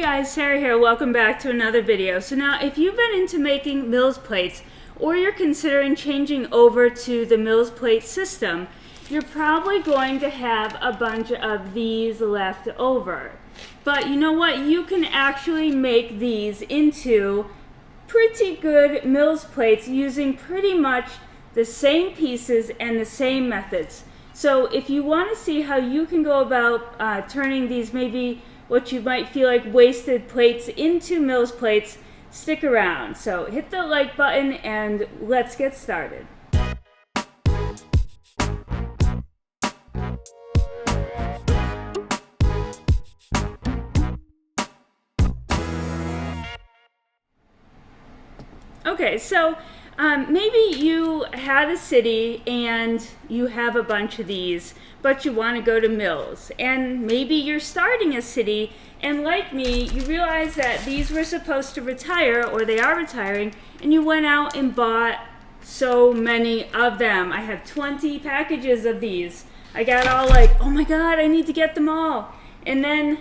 Hey guys, Sarah here. Welcome back to another video. So now if you've been into making MILS plates or you're considering changing over to the MILS plate system, you're probably going to have a bunch of these left over. But you know what? You can actually make these into pretty good MILS plates using pretty much the same pieces and the same methods. So if you want to see how you can go about turning these maybe what you might feel like wasted plates into MILS plates, stick around. So hit the like button and let's get started. Okay, so maybe you had a city and you have a bunch of these, but you want to go to MILS. And maybe you're starting a city, and like me, you realize that these were supposed to retire, or they are retiring, and you went out and bought so many of them. I have 20 packages of these. I got all like, oh my God, I need to get them all. And then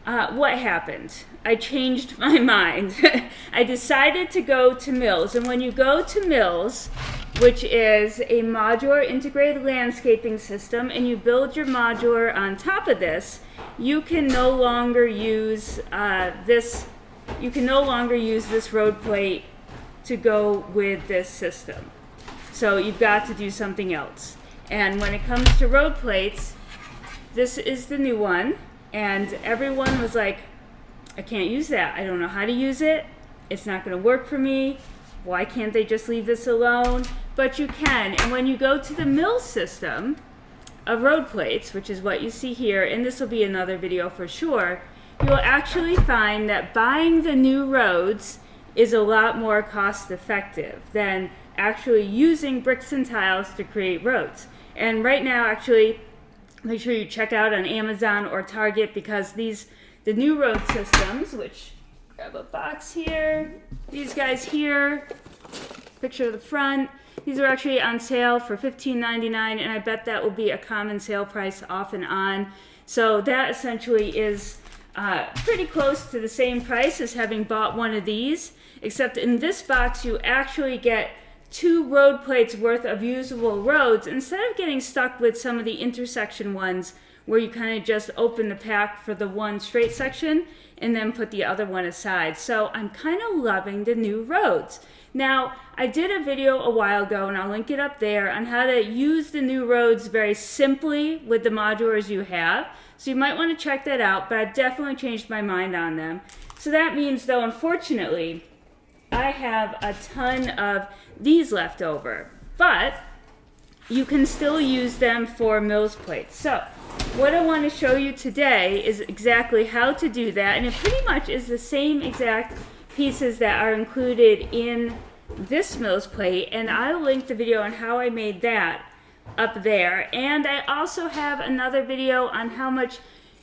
what happened? I changed my mind. I decided to go to MILS, and when you go to MILS, which is a modular integrated landscaping system, and you build your modular on top of this, you can no longer use this. You can no longer use this road plate to go with this system. So you've got to do something else. And when it comes to road plates, this is the new one. And everyone was like, I can't use that. I don't know how to use it. It's not going to work for me. Why can't they just leave this alone? But you can. And when you go to the MILS system of road plates, which is what you see here, and this will be another video for sure, you will actually find that buying the new roads is a lot more cost effective than actually using bricks and tiles to create roads. And right now, actually, make sure you check out on Amazon or Target, because the new road systems, which, grab a box here, these guys here, picture of the front, these are actually on sale for $15.99, and I bet that will be a common sale price off and on. So that essentially is pretty close to the same price as having bought one of these, except in this box you actually get 2 road plates worth of usable roads instead of getting stuck with some of the intersection ones where you kind of just open the pack for the one straight section and then put the other one aside. So I'm kind of loving the new roads. Now, I did a video a while ago, and I'll link it up there, on how to use the new roads very simply with the modulars you have. So you might want to check that out, but I've definitely changed my mind on them. So that means, though, unfortunately, I have a ton of these left over, but you can still use them for MILS plates. So what I want to show you today is exactly how to do that, and it pretty much is the same exact pieces that are included in this MILS plate, and I'll link the video on how I made that up there. And I also have another video on how much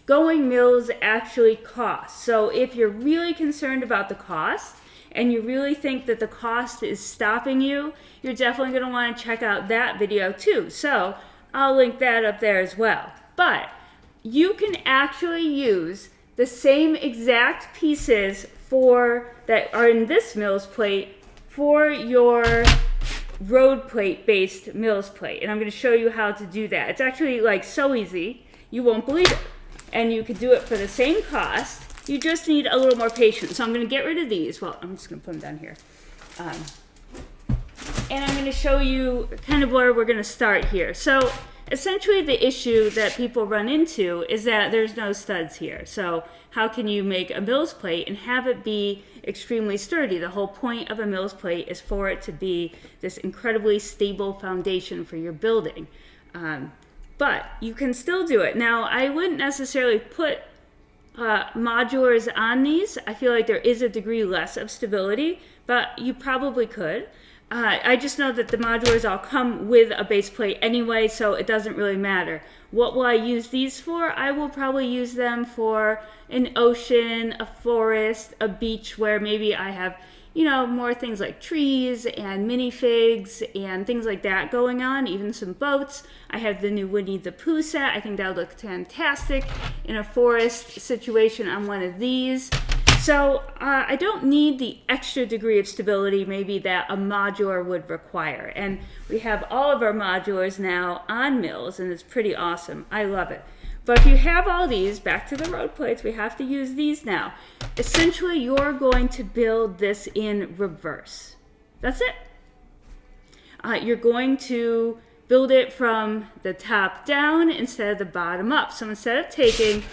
going MILS actually costs. So if you're really concerned about the cost, and you really think that the cost is stopping you, you're definitely going to want to check out that video too. So I'll link that up there as well. But you can actually use the same exact pieces that are in this MILS plate for your road plate based MILS plate. And I'm going to show you how to do that. It's actually like so easy, you won't believe it. And you could do it for the same cost. You just need a little more patience. So I'm going to get rid of these. Well, I'm just going to put them down here. And I'm going to show you kind of where we're going to start here. So essentially the issue that people run into is that there's no studs here. So how can you make a MILS plate and have it be extremely sturdy? The whole point of a MILS plate is for it to be this incredibly stable foundation for your building. But you can still do it. Now, I wouldn't necessarily put modulars on these. I feel like there is a degree less of stability, but you probably could. I just know that the modulars all come with a base plate anyway, so it doesn't really matter. What will I use these for? I will probably use them for an ocean, a forest, a beach where maybe I have, you know, more things like trees and minifigs and things like that going on, even some boats. I have the new Winnie the Pooh set. I think that would look fantastic in a forest situation on one of these. So I don't need the extra degree of stability maybe that a modular would require. And we have all of our modulars now on MILS, and it's pretty awesome. I love it. But if you have all these, back to the road plates, we have to use these now. Essentially, you're going to build this in reverse. That's it. You're going to build it from the top down instead of the bottom up. So instead of taking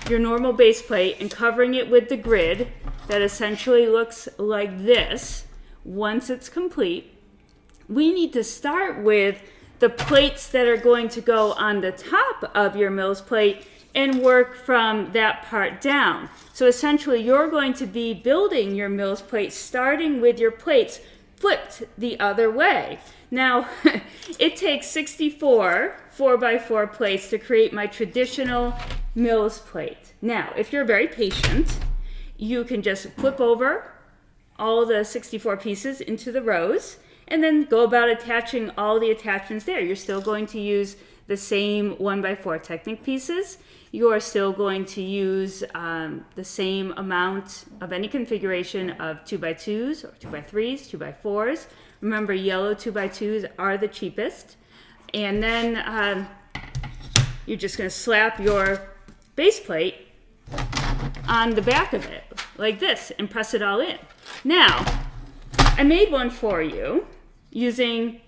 your normal base plate and covering it with the grid that essentially looks like this, once it's complete, we need to start with the plates that are going to go on the top of your MILS plate and work from that part down. So essentially you're going to be building your MILS plate starting with your plates flipped the other way. Now, it takes 64 4x4 plates to create my traditional MILS plate. Now, if you're very patient, you can just flip over all the 64 pieces into the rows and then go about attaching all the attachments there. You're still going to use the same 1x4 Technic pieces. You are still going to use the same amount of any configuration of 2x2s or 2x3s, 2x4s. Remember, yellow 2x2s are the cheapest. And then you're just going to slap your base plate on the back of it like this and press it all in. Now, I made one for you using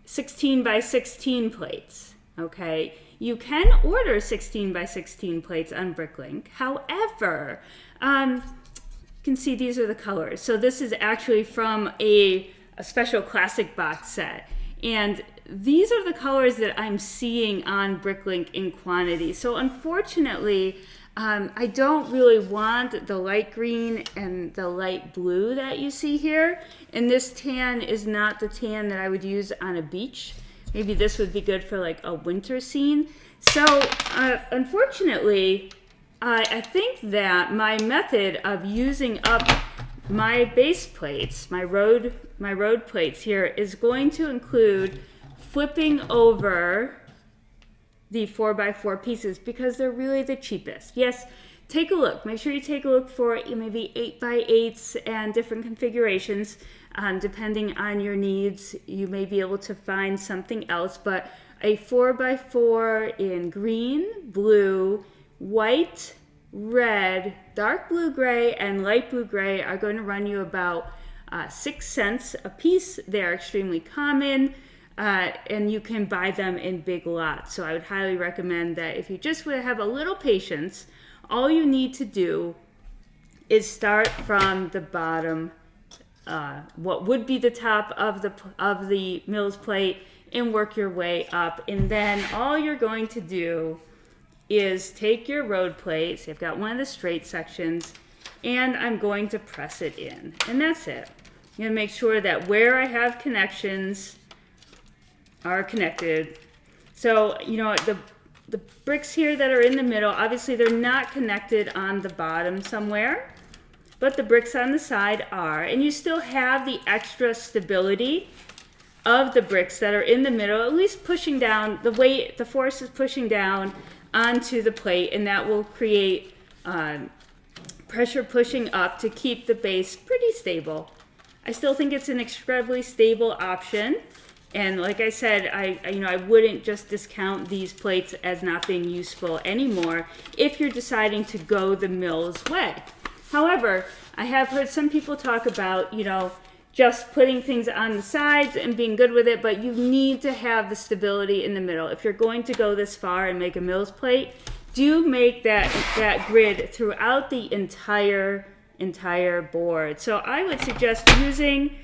16x16 plates, okay? You can order 16x16 plates on Bricklink. However, you can see these are the colors. So this is actually from a special classic box set. And these are the colors that I'm seeing on Bricklink in quantity. So unfortunately, I don't really want the light green and the light blue that you see here. And this tan is not the tan that I would use on a beach. Maybe this would be good for like a winter scene. So unfortunately, I think that my method of using up my base plates, my road plates here, is going to include flipping over the 4x4 pieces because they're really the cheapest. Yes, take a look. Make sure you take a look for maybe 8x8s and different configurations. Depending on your needs, you may be able to find something else, but a 4x4 in green, blue, white, red, dark blue gray, and light blue gray are going to run you about 6 cents a piece. They're extremely common, and you can buy them in big lots. So I would highly recommend that if you just would have a little patience, all you need to do is start from the bottom, what would be the top of the MILS plate, and work your way up. And then all you're going to do is take your road plate. So I've got one of the straight sections, and I'm going to press it in. And that's it. I'm going to make sure that where I have connections are connected. So, you know, the bricks here that are in the middle, obviously they're not connected on the bottom somewhere, but the bricks on the side are. And you still have the extra stability of the bricks that are in the middle, at least pushing down, the weight, the force is pushing down onto the plate, and that will create pressure pushing up to keep the base pretty stable. I still think it's an incredibly stable option. And like I said, I wouldn't just discount these plates as not being useful anymore if you're deciding to go the MILS way. However, I have heard some people talk about, just putting things on the sides and being good with it, but you need to have the stability in the middle. If you're going to go this far and make a MILS plate, do make that grid throughout the entire board. So I would suggest using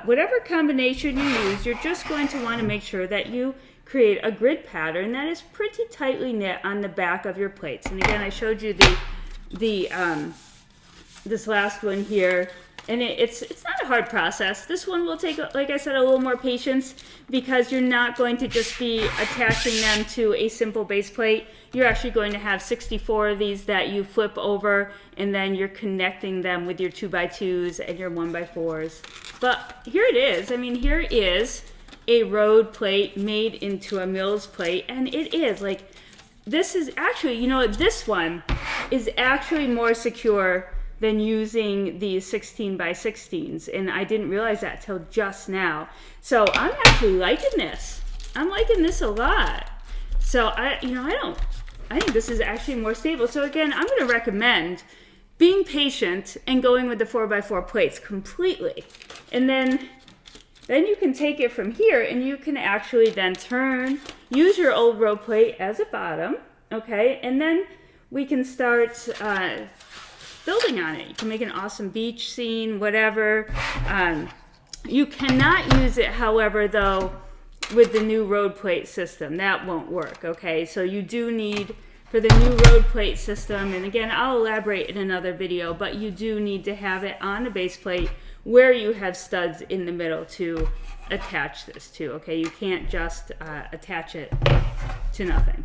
whatever combination you use. You're just going to want to make sure that you create a grid pattern that is pretty tightly knit on the back of your plates. And again, I showed you this last one here And it's not a hard process. This one will take, like I said, a little more patience because you're not going to just be attaching them to a simple base plate. You're actually going to have 64 of these that you flip over, and then you're connecting them with your 2x2s and your 1x4s. But here it is. I mean, here is a road plate made into a MILS plate, and it is like, this is actually, you know, this one is actually more secure than using these 16x16s, and I didn't realize that till just now. So I'm actually liking this. I'm liking this a lot. So I think this is actually more stable. So again, I'm going to recommend being patient and going with the 4x4 plates completely, and then you can take it from here and you can actually then use your old road plate as a bottom, okay, and then we can start building on it. You can make an awesome beach scene, whatever. You cannot use it, however, though, with the new road plate system. That won't work, okay? So you do need, for the new road plate system, and again, I'll elaborate in another video, but you do need to have it on a base plate where you have studs in the middle to attach this to, okay? You can't just attach it to nothing.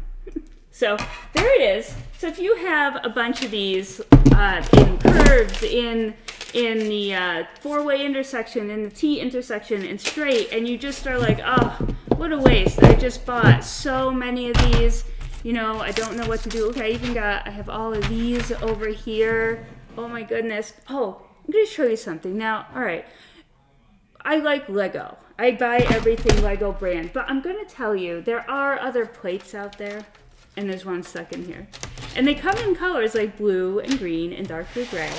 So there it is. So if you have a bunch of these in curves, in the four-way intersection, in the T intersection, and straight, and you just are like, oh, what a waste. I just bought so many of these. You know, I don't know what to do. Okay, I have all of these over here. Oh my goodness. Oh, I'm going to show you something. Now, all right, I like Lego. I buy everything Lego brand, but I'm going to tell you, there are other plates out there. And there's one stuck in here. And they come in colors like blue and green and dark blue gray.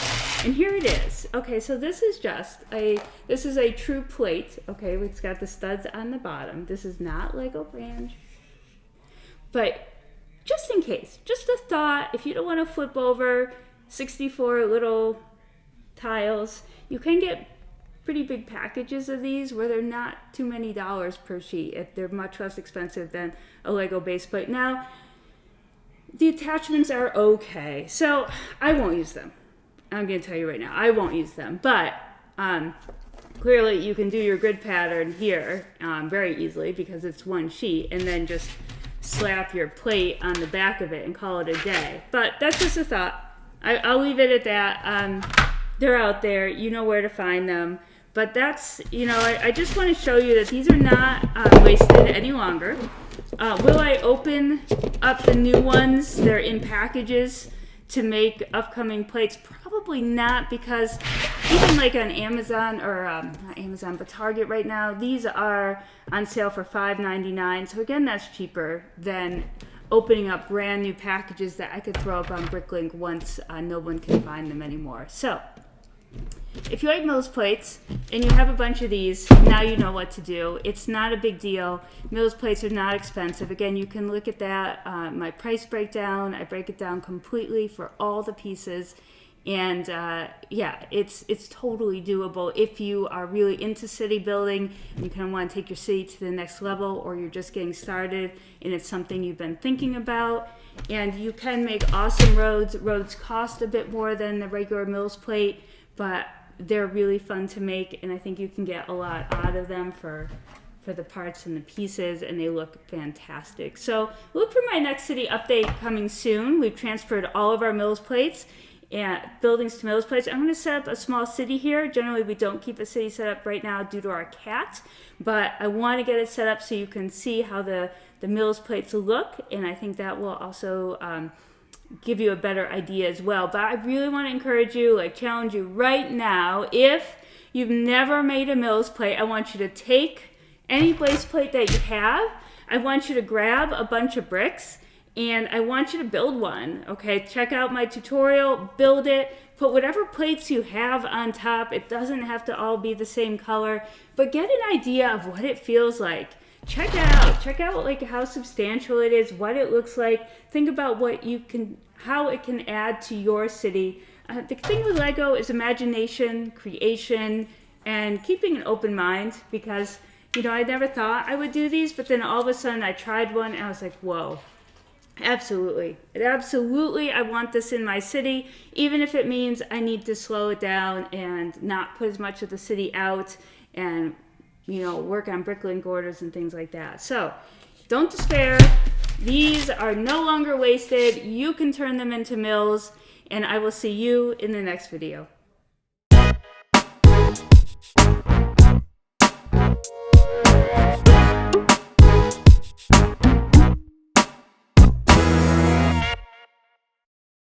And here it is. Okay, so this is a true plate. Okay, it's got the studs on the bottom. This is not Lego brand. But just in case, just a thought, if you don't want to flip over 64 little tiles, you can get pretty big packages of these where they're not too many dollars per sheet. If they're much less expensive than a Lego base plate. Now, the attachments are okay, so I won't use them. I'm going to tell you right now, I won't use them. But clearly you can do your grid pattern here very easily because it's one sheet, and then just slap your plate on the back of it and call it a day. But that's just a thought. I'll leave it at that. They're out there. You know where to find them. But that's, you know, I just want to show you that these are not wasted any longer. Will I open up the new ones? They're in packages to make upcoming plates. Probably not, because even like on Amazon, or not Amazon, but Target right now, these are on sale for $5.99. So again, that's cheaper than opening up brand new packages that I could throw up on Bricklink once no one can find them anymore. So if you like MILS plates and you have a bunch of these, now you know what to do. It's not a big deal. MILS plates are not expensive. Again, you can look at that, my price breakdown. I break it down completely for all the pieces. And yeah, it's totally doable if you are really into city building and you kind of want to take your city to the next level, or you're just getting started and it's something you've been thinking about. And you can make awesome roads. Roads cost a bit more than the regular MILS plate, but they're really fun to make, and I think you can get a lot out of them for the parts and the pieces, and they look fantastic. So look for my next city update coming soon. We've transferred all of our MILS plates and buildings to MILS plates. I'm going to set up a small city here. Generally, we don't keep a city set up right now due to our cat, but I want to get it set up so you can see how the MILS plates look, and I think that will also give you a better idea as well. But I really want to encourage you, like challenge you right now, if you've never made a MILS plate, I want you to take any base plate that you have, I want you to grab a bunch of bricks, and I want you to build one, okay? Check out my tutorial, build it, put whatever plates you have on top. It doesn't have to all be the same color, but get an idea of what it feels like. Check out like how substantial it is, what it looks like. Think about how it can add to your city. The thing with Lego is imagination, creation, and keeping an open mind, because, you know, I never thought I would do these, but then all of a sudden I tried one and I was like, whoa, Absolutely. Absolutely, I want this in my city, even if it means I need to slow it down and not put as much of the city out and, work on bricklaying orders and things like that. So, don't despair. These are no longer wasted. You can turn them into mills, and I will see you in the next video.